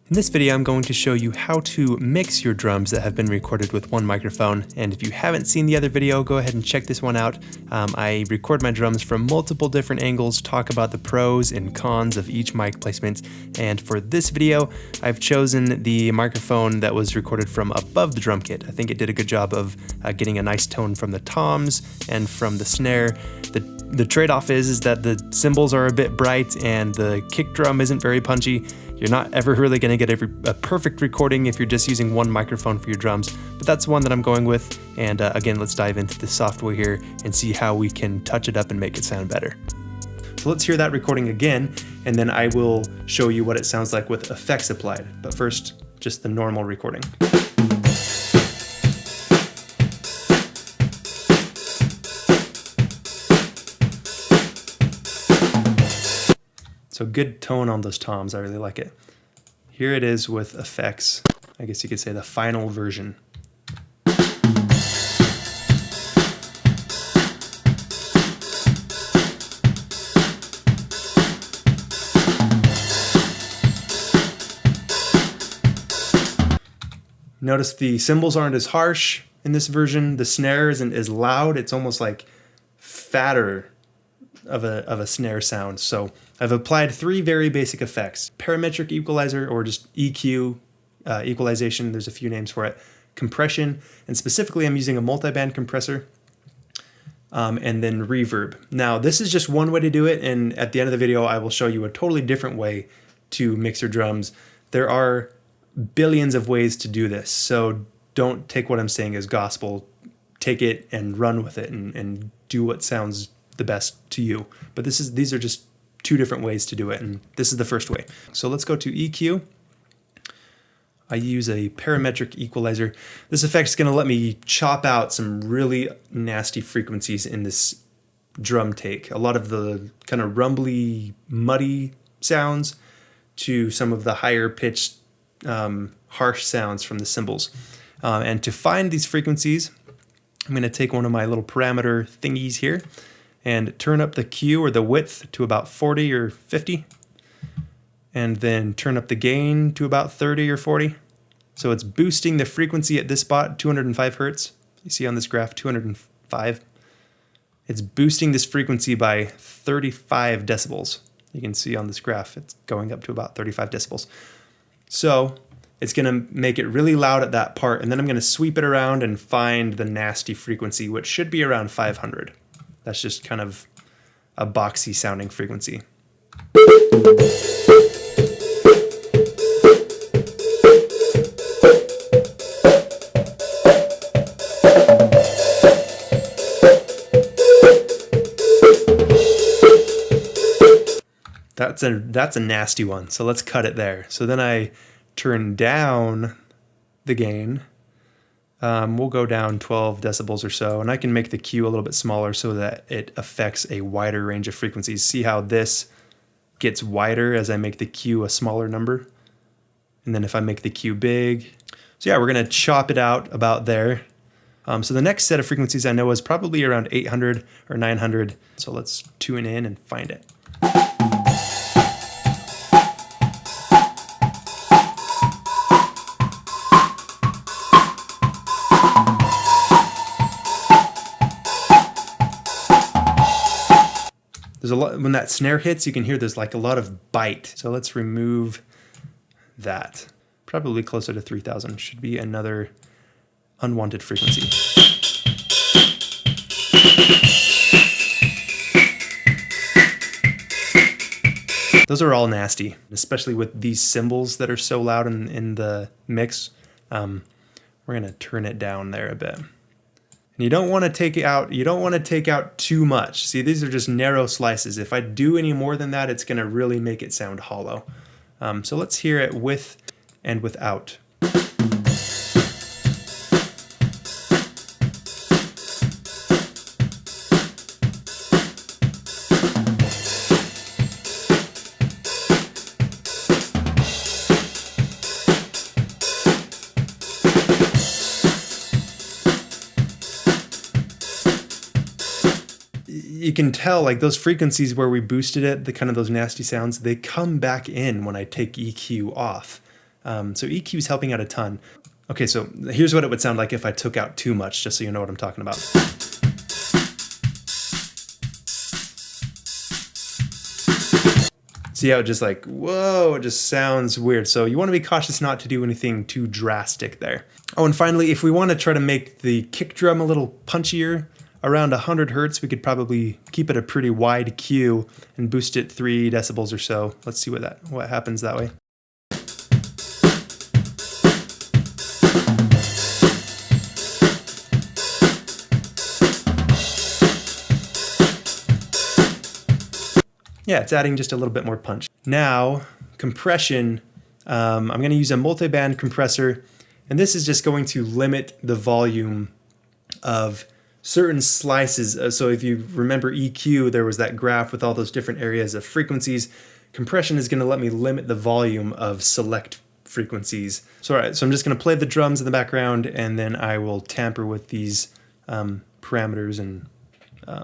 In this video, I'm going to show you how to mix your drums that have been recorded with one microphone. And if you haven't seen the other video, go ahead and check this one out. I record my drums from multiple different angles, talk about the pros and cons of each mic placement. And for this video, I've chosen the microphone that was recorded from above the drum kit. I think it did a good job of getting a nice tone from the toms and from the snare. The trade-off is that the cymbals are a bit bright and the kick drum isn't very punchy. You're not ever really going to get a perfect recording if you're just using one microphone for your drums, but that's the one that I'm going with. And again, let's dive into the software here and see how we can touch it up and make it sound better. So let's hear that recording again, and then I will show you what it sounds like with effects applied. But first, just the normal recording. So good tone on those toms, I really like it. Here it is with effects. I guess you could say the final version. Notice the cymbals aren't as harsh in this version. The snare isn't as loud. It's almost like fatter of a snare sound. So I've applied three very basic effects: parametric equalizer, or just EQ, equalization, there's a few names for it, compression, and specifically I'm using a multi-band compressor, and then reverb. Now this is just one way to do it, and at the end of the video I will show you a totally different way to mix your drums. There are billions of ways to do this, so don't take what I'm saying as gospel. Take it and run with it and do what sounds the best to you. But these are just two different ways to do it, and this is the first way. So let's go to EQ. I use a parametric equalizer. This effect is going to let me chop out some really nasty frequencies in this drum take. A lot of the kind of rumbly, muddy sounds to some of the higher pitched, harsh sounds from the cymbals. And to find these frequencies, I'm going to take one of my little parameter thingies here and turn up the Q, or the width, to about 40 or 50, and then turn up the gain to about 30 or 40. So it's boosting the frequency at this spot, 205 hertz. You see on this graph, 205. It's boosting this frequency by 35 decibels. You can see on this graph, it's going up to about 35 decibels. So it's going to make it really loud at that part, and then I'm going to sweep it around and find the nasty frequency, which should be around 500. That's just kind of a boxy sounding frequency. That's a nasty one, so let's cut it there. So then I turn down the gain. We'll go down 12 decibels or so, and I can make the Q a little bit smaller so that it affects a wider range of frequencies. See how this gets wider as I make the Q a smaller number? And then if I make the Q big. So yeah, we're going to chop it out about there. So the next set of frequencies I know is probably around 800 or 900. So let's tune in and find it. There's a lot, when that snare hits, you can hear there's like a lot of bite. So let's remove that. Probably closer to 3000 should be another unwanted frequency. Those are all nasty, especially with these cymbals that are so loud in the mix. We're gonna turn it down there a bit. And you don't want to take out too much. See, these are just narrow slices. If I do any more than that, it's going to really make it sound hollow. So let's hear it with and without. You can tell, like, those frequencies where we boosted it, the kind of those nasty sounds, they come back in when I take EQ off. So EQ is helping out a ton. Okay, so here's what it would sound like if I took out too much, just so you know what I'm talking about. See how it just like, whoa, it just sounds weird. So you want to be cautious not to do anything too drastic there. Oh, and finally, if we want to try to make the kick drum a little punchier, around 100 hertz, we could probably keep it a pretty wide Q and boost it 3 decibels or so. Let's see what happens that way. Yeah, it's adding just a little bit more punch. Now, compression, I'm going to use a multi-band compressor, and this is just going to limit the volume of certain slices. So if you remember EQ, there was that graph with all those different areas of frequencies. Compression is going to let me limit the volume of select frequencies. So all right, so I'm just going to play the drums in the background, and then I will tamper with these parameters and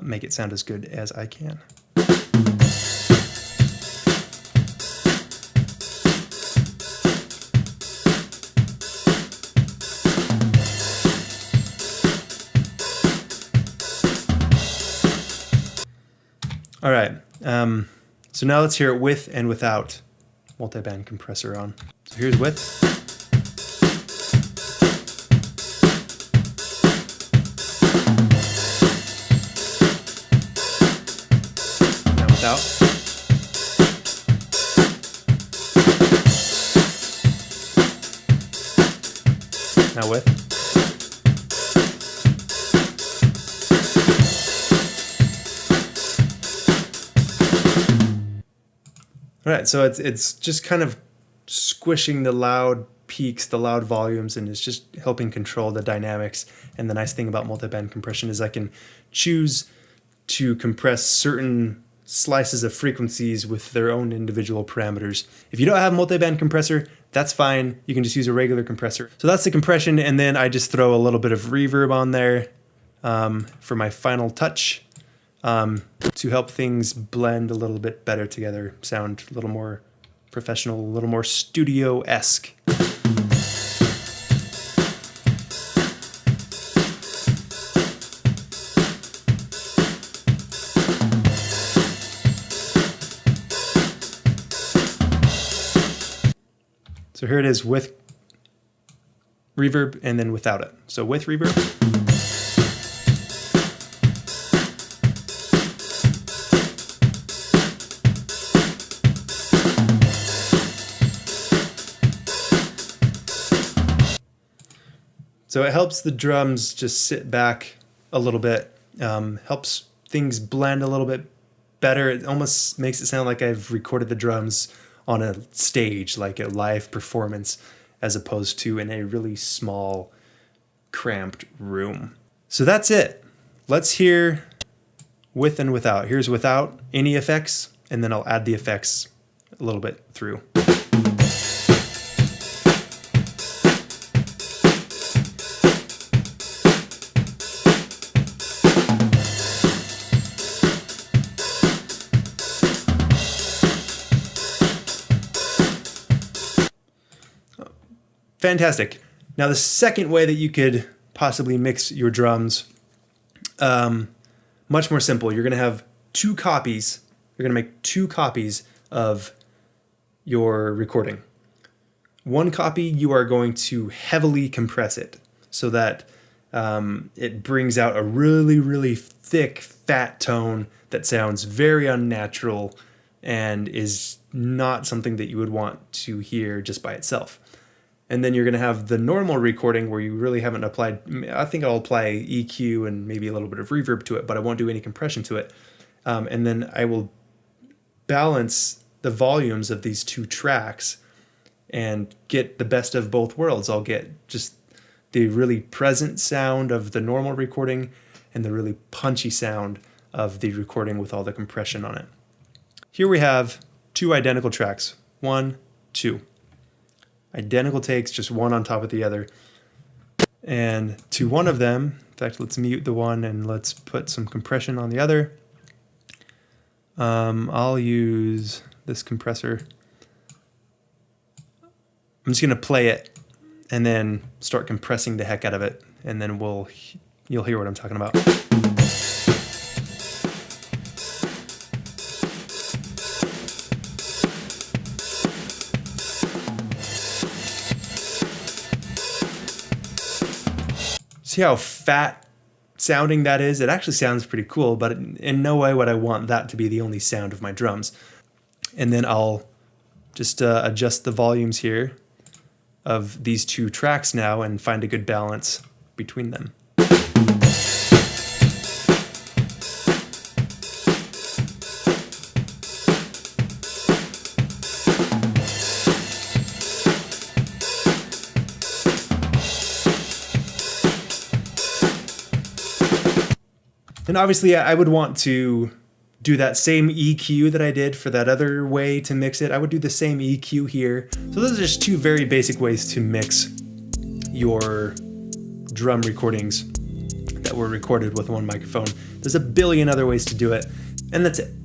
make it sound as good as I can. All right, so now let's hear it with and without multi-band compressor on. So here's with. Now without. Now with. All right, so it's just kind of squishing the loud peaks, the loud volumes, and it's just helping control the dynamics. And the nice thing about multi-band compression is I can choose to compress certain slices of frequencies with their own individual parameters. If you don't have a multi-band compressor, that's fine. You can just use a regular compressor. So that's the compression, and then I just throw a little bit of reverb on there for my final touch. To help things blend a little bit better together, sound a little more professional, a little more studio-esque. So here it is with reverb and then without it. So with reverb. So it helps the drums just sit back a little bit, helps things blend a little bit better. It almost makes it sound like I've recorded the drums on a stage, like a live performance, as opposed to in a really small, cramped room. So that's it. Let's hear with and without. Here's without any effects, and then I'll add the effects a little bit through. Fantastic. Now the second way that you could possibly mix your drums, much more simple. You're going to have 2 copies. You're going to make 2 copies of your recording. One copy, you are going to heavily compress it so that it brings out a really, really thick, fat tone that sounds very unnatural and is not something that you would want to hear just by itself. And then you're going to have the normal recording where you really haven't applied. I think I'll apply EQ and maybe a little bit of reverb to it, but I won't do any compression to it. And then I will balance the volumes of these 2 tracks and get the best of both worlds. I'll get just the really present sound of the normal recording and the really punchy sound of the recording with all the compression on it. Here we have 2 identical tracks. 1, 2. Identical takes, just one on top of the other. And to one of them, in fact, let's mute the one and let's put some compression on the other. I'll use this compressor. I'm just gonna play it and then start compressing the heck out of it, and then you'll hear what I'm talking about. See how fat sounding that is? It actually sounds pretty cool, but in no way would I want that to be the only sound of my drums. And then I'll just adjust the volumes here of these two tracks now and find a good balance between them. And obviously I would want to do that same EQ that I did for that other way to mix it. I would do the same EQ here. So those are just two very basic ways to mix your drum recordings that were recorded with one microphone. There's a billion other ways to do it, and that's it.